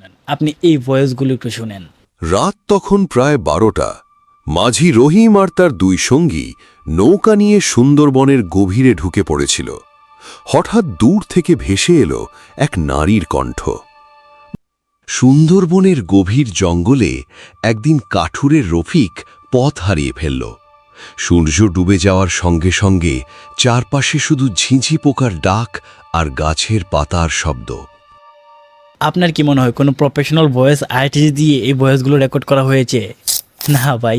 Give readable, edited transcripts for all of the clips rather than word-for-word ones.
শোনেন, আপনি এই ভয়েসগুলো একটু শুনেন। রাত তখন প্রায় 12টা। মাঝি রহিম আর তার দুই সঙ্গী নৌকা নিয়ে সুন্দরবনের গভীরে ঢুকে পড়েছিল। হঠাৎ দূর থেকে ভেসে এলো এক নারীর কণ্ঠ। সুন্দরবনের গভীর জঙ্গলে একদিন কাঠুরের রফিক পথ হারিয়ে ফেলল। সূর্য ডুবে যাওয়ার সঙ্গে সঙ্গে চারপাশে শুধু ঝিঁঝি পোকার ডাক আর গাছের পাতার শব্দ। আপনার কি মনে হয় কোনো প্রফেশনাল ভয়েস আর্টিস্ট দিয়ে এই ভয়েসগুলো রেকর্ড করা হয়েছে? না ভাই,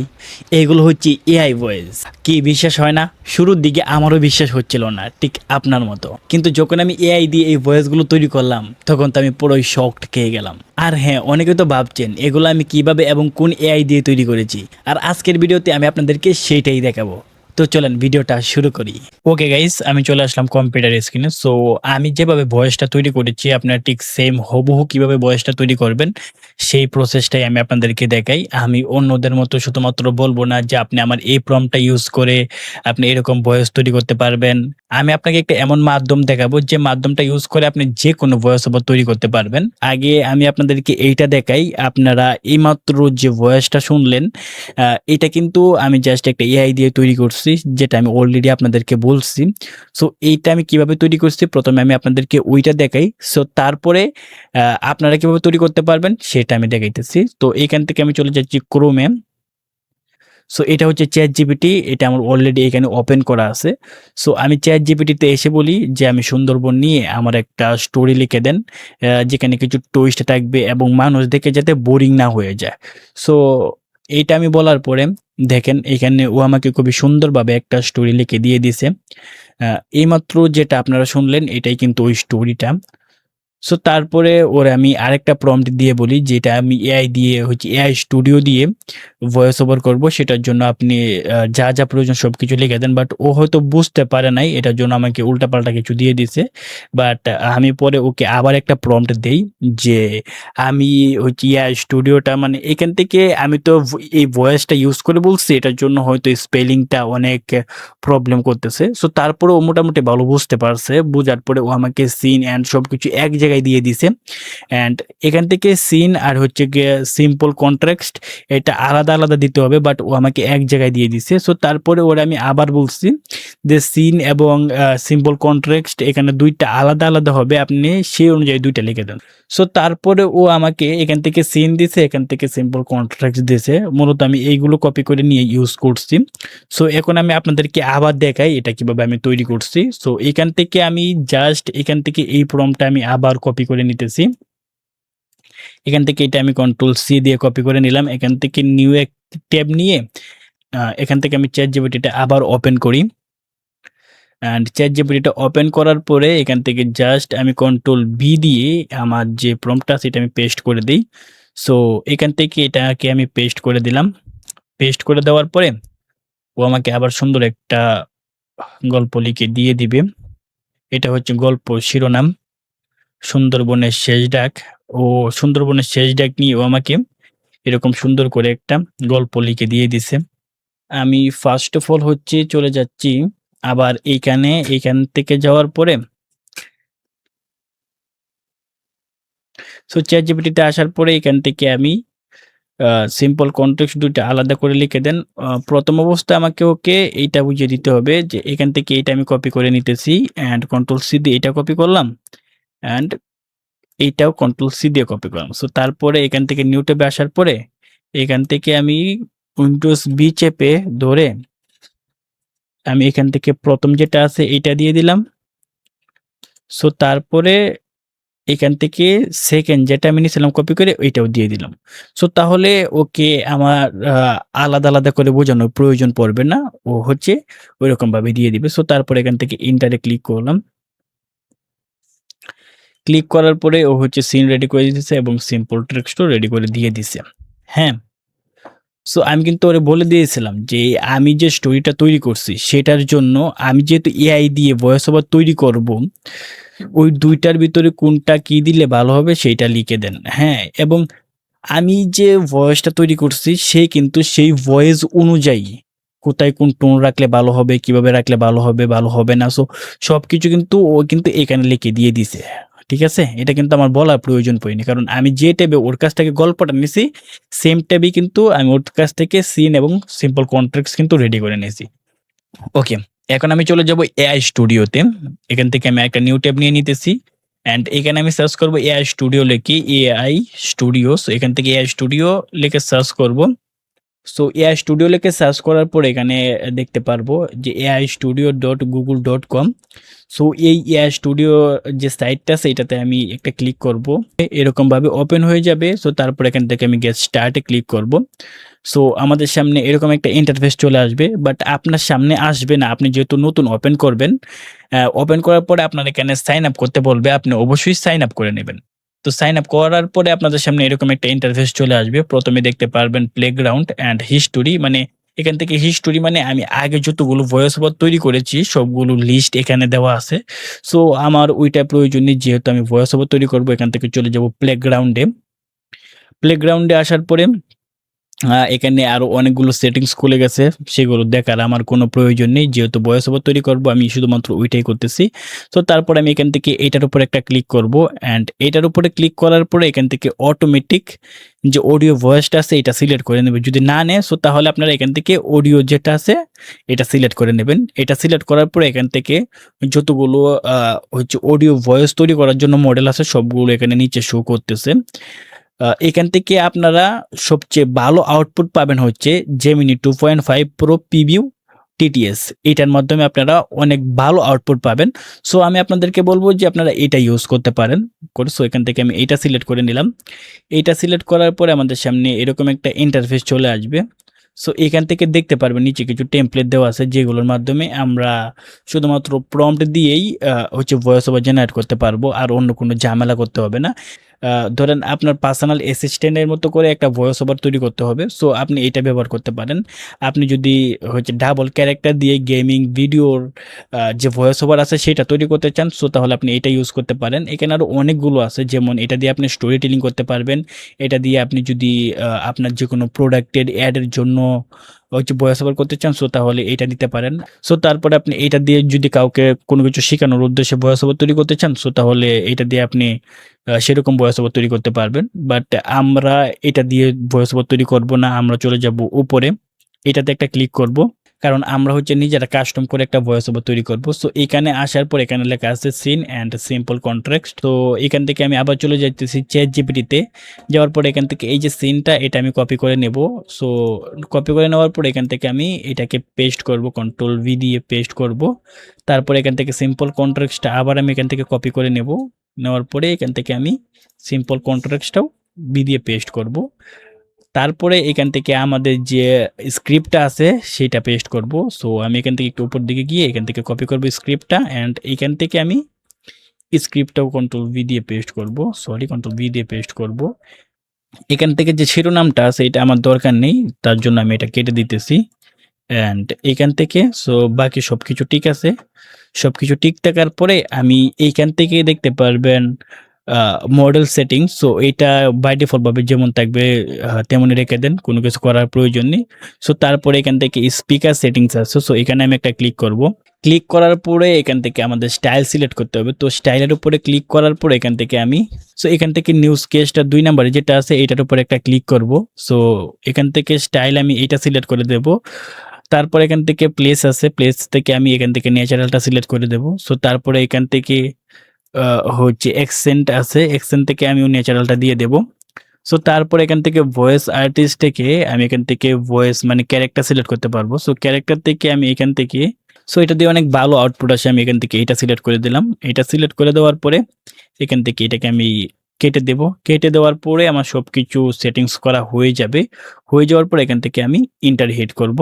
এগুলো হচ্ছে এআই ভয়েস। কি বিশ্বাস হয় না? শুরুর দিকে আমারও বিশ্বাস হচ্ছিল না, ঠিক আপনার মতো। কিন্তু যখন আমি এআই দিয়ে এই ভয়েসগুলো তৈরি করলাম, তখন তো আমি পুরোই শকড খেয়ে গেলাম। আর হ্যাঁ, অনেকে তো ভাবছেন এগুলো আমি কিভাবে এবং কোন এআই দিয়ে তৈরি করেছি, আর আজকের ভিডিওতে আমি আপনাদেরকে সেইটাই দেখাবো। তো চলেন ভিডিওটা শুরু করি। ওকে গাইস, আমি চলে আসলাম কম্পিউটার স্ক্রিনে। সো আমি যেভাবে ভয়েসটা তৈরি করেছি, আপনারা ঠিক সেম হুবহু কিভাবে ভয়েসটা তৈরি করবেন সেই প্রসেসটাই আমি আপনাদেরকে দেখাই। আমি অন্যদের মতো শুধুমাত্র বলবো না যে আপনি আমার এই প্রম্পটটা ইউজ করে আপনি এরকম ভয়েস তৈরি করতে পারবেন। আমি আপনাকে একটা এমন মাধ্যম দেখাবো যে মাধ্যমটা ইউজ করে আপনি যে কোনো ভয়েস ওভার তৈরি করতে পারবেন। আগে আমি আপনাদেরকে এইটা দেখাই। আপনারা এইমাত্র যে ভয়েসটা শুনলেন, এটা কিন্তু আমি জাস্ট একটা এআই দিয়ে তৈরি করছি, যেটা আমি অলরেডি আপনাদেরকে বলছি। সো এইটা আমি কিভাবে তৈরি করছি, প্রথমে আমি আপনাদেরকে ওইটা দেখাই। সো তারপরে আপনারা কিভাবে তৈরি করতে পারবেন সেটা আমি দেখাইতেছি। তো এইখান থেকে আমি চলে যাচ্ছি ক্রোমে। সো এটা হচ্ছে চ্যাট জিপিটি, এটা আমার অলরেডি এখানে ওপেন করা আছে। সো আমি চ্যাট জিপিটিতে এসে বলি যে আমি সুন্দরবন নিয়ে আমার একটা স্টোরি লিখে দেন, যেখানে কিছু টুইস্ট থাকবে এবং মানুষ দেখে যাতে বোরিং না হয়ে যায়। সো এইটা আমি বলার পরে দেখেন এখানে ও আমাকে খুবই সুন্দরভাবে একটা স্টোরি লিখে দিয়ে দিছে। এইমাত্র যেটা আপনারা শুনলেন এটাই কিন্তু ওই স্টোরিটা। সো তারপরে ওরে আমি আরেকটা প্রম্পট দিয়ে বলি, যেটা আমি এআই দিয়ে হচ্ছে এআই স্টুডিও দিয়ে ভয়েস ওভার করব। সেটার জন্য আপনি যা, যা প্রয়োজন সবকিছু লিখে দেন। বাট ও হয়তো বুঝতে পারে নাই, এটার জন্য আমাকে উল্টাপাল্টা কিছু দিয়ে দিছে। বাট আমি পরে ওকে আবার একটা প্রম্পট দেই যে আমি হচ্ছে এআই স্টুডিওটা, মানে এখান থেকে আমি তো এই ভয়েসটা ইউজ করে বলছি, এটার জন্য হয়তো স্পেলিংটা অনেক প্রবলেম করতেছে। সো তারপরে ও মোটামুটি ভালো বুঝতে পারছে। বুঝার পরে ও আমাকে সিন অ্যান্ড সবকিছু এক জায়গায় দিয়ে দিছে। অ্যান্ড এখান থেকে সিন আর হচ্ছে গিয়ে সিম্পল কন্ট্রাক্ট এটা আলাদা আলাদা দিতে হবে, বাট ও আমাকে এক জায়গায় দিয়ে দিছে। সো তারপরে ওরা আমি আবার বলছি যে সিন এবং সিম্পল কন্ট্রাক্ট এখানে দুইটা আলাদা আলাদা হবে, আপনি সেই অনুযায়ী দুইটা লিখে দেন। সো তারপরে ও আমাকে এখান থেকে সিন দিছে, এখান থেকে সিম্পল কন্ট্রাক্ট দিছে। মূলত আমি এইগুলো কপি করে নিয়ে ইউজ করছি। সো এখন আমি আপনাদেরকে আবার দেখাই এটা কিভাবে আমি তৈরি করছি। সো এখান থেকে আমি জাস্ট এখান থেকে এই প্রম্পটটা আমি আবার কপি করে নিতেছি। এখান থেকে এটা আমি কন্ট্রোল সি দিয়ে কপি করে নিলাম। এখান থেকে নিউ এক ট্যাব নিয়ে এখান থেকে আমি চ্যাট জিপিটিটা আবার ওপেন করি। অ্যান্ড চ্যাট জিপিটিটা ওপেন করার পরে এখান থেকে জাস্ট আমি কন্ট্রোল বি দিয়ে আমার যে প্রম্পটটা সেটা আমি পেস্ট করে দিই। সো এখান থেকে এটাকে আমি পেস্ট করে দিলাম। পেস্ট করে দেওয়ার পরে ও আমাকে আবার সুন্দর একটা গল্প লিখে দিয়ে দিবে। এটা হচ্ছে গল্প শিরোনাম সুন্দরবনের শেষ ডাক। ও সুন্দরবনের শেষ ডাক নিয়ে ও আমাকে এরকম সুন্দর করে একটা গল্প লিখে দিয়ে দিছে। আমি ফার্স্ট অফ অল হচ্ছে চলে যাচ্ছি আবার এইখান থেকে যাওয়ার পরে সো চ্যাট জিপিটিতে আসার পরে এখান থেকে আমি সিম্পল কনটেক্সট ২ টা আলাদা করে লিখে দেন। প্রথম অবস্থায় আমাকে ওকে এইটা বুঝিয়ে দিতে হবে যে এখান থেকে এইটা আমি কপি করে নিতেছি অ্যান্ড কন্ট্রোল সি দিয়ে এটা কপি করলাম অ্যান্ড এইটাও কন্ট্রোল সি দিয়ে কপি করলাম। সো তারপরে এখান থেকে নিউ ট্যাবে আসার পরে এখান থেকে আমি উইন্ডোজ বি চেপে ধরে আমি এখান থেকে প্রথম যেটা আছে এইটা দিয়ে দিলাম। সো তারপরে এখান থেকে সেকেন্ড যেটা আমি নিয়েছিলাম কপি করে ওইটাও দিয়ে দিলাম। সো তাহলে ওকে আমার আলাদা, আলাদা করে বোঝানোর প্রয়োজন পড়বে না। ও হচ্ছে ঐরকমভাবে দিয়ে দিবে। সো তারপরে এখান থেকে এন্টারে ক্লিক করলাম। ক্লিক করার পরে ও হচ্ছে সিন রেডি করে দিতেছে এবং সিম্পল টেক্সটও রেডি করে দিয়ে দিছে। হ্যাঁ? সো আমি কিন্তু ওরে বলে দিয়েছিলাম যে আমি যে স্টোরিটা তৈরি করছি সেটার জন্য আমি যেহেতু এআই দিয়ে ভয়েস ওভার তৈরি করব, ওই ২ টার ভিতরে কোনটা কি দিলে ভালো হবে সেইটা লিখে দেন। হ্যাঁ? এবং আমি যে ভয়েসটা তৈরি করছি সে কিন্তু সেই ভয়েস অনুযায়ী কোথায় কোন টোন রাখলে ভালো হবে, কিভাবে রাখলে ভালো হবে, ভালো হবে না। সো সবকিছু কিন্তু ও কিন্তু এখানে লিখে দিয়ে দিছে। ঠিক আছে, এটা কিন্তু আমার বলার প্রয়োজন পড়েনি, কারণ আমি যে ট্যাবে ওর কাছ থেকে গল্পটা নিছি সেম ট্যাবই কিন্তু আমি ওর কাছ থেকে সিন এবং সিম্পল কন্ট্রাক্টস কিন্তু রেডি করে নিয়েছি। ওকে, এখন আমি চলে যাব এআই স্টুডিওতে। এখান থেকে আমি একটা নিউ ট্যাব নিয়ে নিতেছি অ্যান্ড এখানে আমি সার্চ করব এআই স্টুডিও লিখে, এআই স্টুডিও। সো এখান থেকে এআই স্টুডিও লিখে সার্চ করব। সো এআই স্টুডিও লিখে সার্চ করার পর এখানে দেখতে পারবো যে ai studio.google.com। সো এই এআই স্টুডিও যে সাইটটা আছে এটাতে আমি একটা ক্লিক করব, এরকমভাবে ওপেন হয়ে যাবে। সো তারপর এখান থেকে আমি গেট স্টার্টে ক্লিক করব। সো আমাদের সামনে এরকম একটা ইন্টারফেস চলে আসবে, বাট আপনার সামনে আসবে না, আপনি যেহেতু নতুন ওপেন করবেন। ওপেন করার পরে আপনার এখানে সাইন আপ করতে বলবে, আপনি অবশ্যই সাইন আপ করে নেবেন। তো সাইন আপ করার পরে আপনাদের সামনে এরকম একটা ইন্টারফেস চলে আসবে। প্রথমে দেখতে পারবেন প্লেগ্রাউন্ড অ্যান্ড হিস্টোরি, মানে এখান থেকে হিস্টোরি মানে আমি আগে যতগুলো ভয়েস ওভার তৈরি করেছি সবগুলো লিস্ট এখানে দেওয়া আছে। সো আমার ওইটা প্রয়োজন নেই, যেহেতু আমি ভয়েস ওভার তৈরি করব। এখান থেকে চলে যাব প্লেগ্রাউন্ডে। প্লেগ্রাউন্ডে আসার পরে এখানে আরো অনেকগুলো সেটিংস খুলে গেছে, সেগুলো দেখার আমার কোনো প্রয়োজন নেই, যেহেতু ভয়েস ওভার তৈরি করব আমি শুধুমাত্র ওইটাই করতেছি। তো তারপর আমি এখান থেকে এটার উপর একটা ক্লিক করব অ্যান্ড এটার উপরে ক্লিক করার পরে এখান থেকে অটোমেটিক যে অডিও ভয়েসটা আছে এটা সিলেক্ট করে নেবে। যদি না নেয় সো তাহলে আপনারা এখান থেকে অডিও যেটা আছে এটা সিলেক্ট করে নেবেন। এটা সিলেক্ট করার পরে এখান থেকে যতগুলো হচ্ছে অডিও ভয়েস তৈরি করার জন্য মডেল আছে সবগুলো এখানে নিচে শো করতেছে। এখান থেকে আপনারা সবচেয়ে ভালো আউটপুট পাবেন হচ্ছে জেমিনি 2.5 প্রো প্রিভিউ টিটিএস। এটার মাধ্যমে আপনারা অনেক ভালো আউটপুট পাবেন। সো আমি আপনাদেরকে বলবো যে আপনারা এটা ইউজ করতে পারেন। সো এখান থেকে আমি এটা সিলেক্ট করে নিলাম। এটা সিলেক্ট করার পরে আমাদের সামনে এরকম একটা ইন্টারফেস চলে আসবে। সো এখান থেকে দেখতে পারবেন নিচে কিছু টেমপ্লেট দেওয়া আছে, যেগুলোর মাধ্যমে আমরা শুধুমাত্র প্রম্পট দিয়েই হচ্ছে ভয়েস ওভার জেনারেট করতে পারবো, আর অন্য কোনো ঝামেলা করতে হবে না। ধরেন আপনার পার্সোনাল অ্যাসিস্ট্যান্টের মতো করে একটা ভয়েস ওভার তৈরি করতে হবে, সো আপনি এটা ব্যবহার করতে পারেন। আপনি যদি হচ্ছে ডাবল ক্যারেক্টার দিয়ে গেমিং ভিডিওর যে ভয়েস ওভার আছে সেটা তৈরি করতে চান, সো তাহলে আপনি এটা ইউজ করতে পারেন। এখানে আরও অনেকগুলো আছে, যেমন এটা দিয়ে আপনি স্টোরি টেলিং করতে পারবেন। এটা দিয়ে আপনি যদি আপনার যে কোনো প্রোডাক্টের অ্যাডের জন্য হচ্ছে ভয়েস ওভার করতে চান, সো তাহলে এটা দিতে পারেন। সো তারপরে আপনি এটা দিয়ে যদি কাউকে কোনো কিছু শেখানোর উদ্দেশ্যে ভয়েস ওভার তৈরি করতে চান, সো তাহলে এটা দিয়ে আপনি সেরকম ভয়েস ওভার তৈরি করতে পারবেন। বাট আমরা এটা দিয়ে ভয়েস ওভার তৈরি করব না, আমরা চলে যাব উপরে, এটাতে একটা ক্লিক করব, কারণ আমরা হচ্ছে নিজেরা কাস্টম করে একটা ভয়েস ওভার তৈরি করব। সো এখানে আসার পর এখানে লেখা আছে সিন অ্যান্ড সিম্পল কন্ট্রাক্ট। তো এখান থেকে আমি আবার চলে যাইতেছি চ্যাট জিপিটিতে। যাওয়ার পর এখান থেকে এই যে সিনটা এটা আমি কপি করে নেব। সো কপি করে নেওয়ার পর এখান থেকে আমি এটাকে পেস্ট করব, কন্ট্রোল ভি দিয়ে পেস্ট করব। তারপর এখান থেকে সিম্পল কন্ট্রাক্টটা আবার আমি এখান থেকে কপি করে নেব। নেওয়ার পরে এখান থেকে আমি সিম্পল কন্ট্রাক্টটাও ভি দিয়ে পেস্ট করব। তারপরে এখান থেকে আমাদের যে স্ক্রিপ্টটা আছে সেটা পেস্ট করব। সো আমি এখান থেকে একটু উপর দিকে গিয়ে এখান থেকে কপি করব স্ক্রিপ্টটা অ্যান্ড এখান থেকে আমি স্ক্রিপ্টটাও কন্ট্রোল ভি দিয়ে পেস্ট করব, কন্ট্রোল ভি দিয়ে পেস্ট করব। এখান থেকে যে শিরোনামটা আছে এটা আমার দরকার নেই, তার জন্য আমি এটা কেটে দিতেছি অ্যান্ড এখান থেকে সো বাকি সব কিছু ঠিক আছে। সব কিছু ঠিক থাকার পরে আমি এইখান থেকে দেখতে পারবেন মডেল সেটিংস। সো এইটা বাই ডিফল্ট ভাবে যেমন থাকবে তেমনই রেখে দেন, কোনো কিছু করার প্রয়োজন নেই। সো তারপরে এখান থেকে স্পিকার সেটিংস আছে, সো এখানে আমি একটা ক্লিক করব। ক্লিক করার পরে এখান থেকে আমাদের স্টাইল সিলেক্ট করতে হবে। তো স্টাইলের উপরে ক্লিক করার পরে এখান থেকে আমি এখান থেকে নিউজ কেসটা 2 নম্বরে যেটা আছে এটার উপরে একটা ক্লিক করব। সো এখান থেকে স্টাইল আমি এটা সিলেক্ট করে দেব। তারপর এখান থেকে প্লেস আছে, প্লেস থেকে আমি এখান থেকে ন্যাচারালটা সিলেক্ট করে দেব। সো তারপরে এখান থেকে হচ্ছে অ্যাকসেন্ট আছে, অ্যাকসেন্ট থেকে আমি ন্যাচারালটা দিয়ে দেব। সো তারপর এখান থেকে ভয়েস আর্টিস্ট থেকে আমি এখান থেকে ভয়েস মানে ক্যারেক্টার সিলেক্ট করতে পারবো। সো ক্যারেক্টার থেকে আমি এখান থেকে এটা দিয়ে অনেক ভালো আউটপুট আসে, আমি এখান থেকে এটা সিলেক্ট করে দিলাম। এটা সিলেক্ট করে দেওয়ার পরে এখান থেকে এটাকে আমি কেটে দেব। কেটে দেওয়ার পরে আমার সবকিছু সেটিংস করা হয়ে যাবে। হয়ে যাওয়ার পর এখান থেকে আমি ইন্টার হিট করব।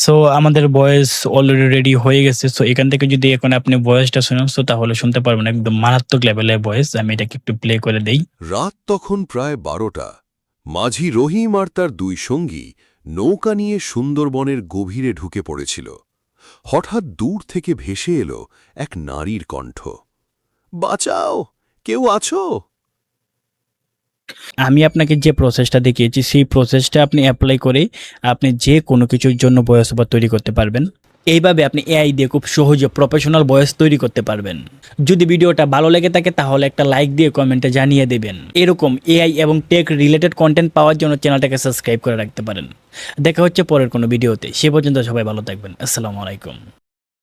সো আমাদের ভয়েস অলরেডি রেডি হয়ে গেছে। সো এখান থেকে যদি এখন আপনি ভয়েসটা শুনেন সো তাহলে শুনতে পারবেন একদম মারাত্মক লেভেলের ভয়েস। আমি এটাকে একটু প্লে করে দেই। রাত তখন প্রায় 12টা। মাঝি রহিম আর তার 2 সঙ্গী নৌকা নিয়ে সুন্দরবনের গভীরে ঢুকে পড়েছিল। হঠাৎ দূর থেকে ভেসে এলো এক নারীর কণ্ঠ। বাঁচাও, কেউ আছো? আমি আপনাকে যে প্রসেসটা দেখিয়েছি সেই প্রসেসটা আপনি অ্যাপ্লাই করে আপনি যে কোনো কিছুর জন্য ভয়েস ওভার তৈরি করতে পারবেন। এইভাবে আপনি এআই দিয়ে খুব সহজে প্রফেশনাল ভয়েস তৈরি করতে পারবেন। যদি ভিডিওটা ভালো লেগে থাকে তাহলে একটা লাইক দিয়ে কমেন্টে জানিয়ে দেবেন। এরকম এআই এবং টেক রিলেটেড কন্টেন্ট পাওয়ার জন্য চ্যানেলটাকে সাবস্ক্রাইব করে রাখতে পারেন। দেখা হচ্ছে পরের কোনো ভিডিওতে, সে পর্যন্ত সবাই ভালো থাকবেন। আসসালামু আলাইকুম।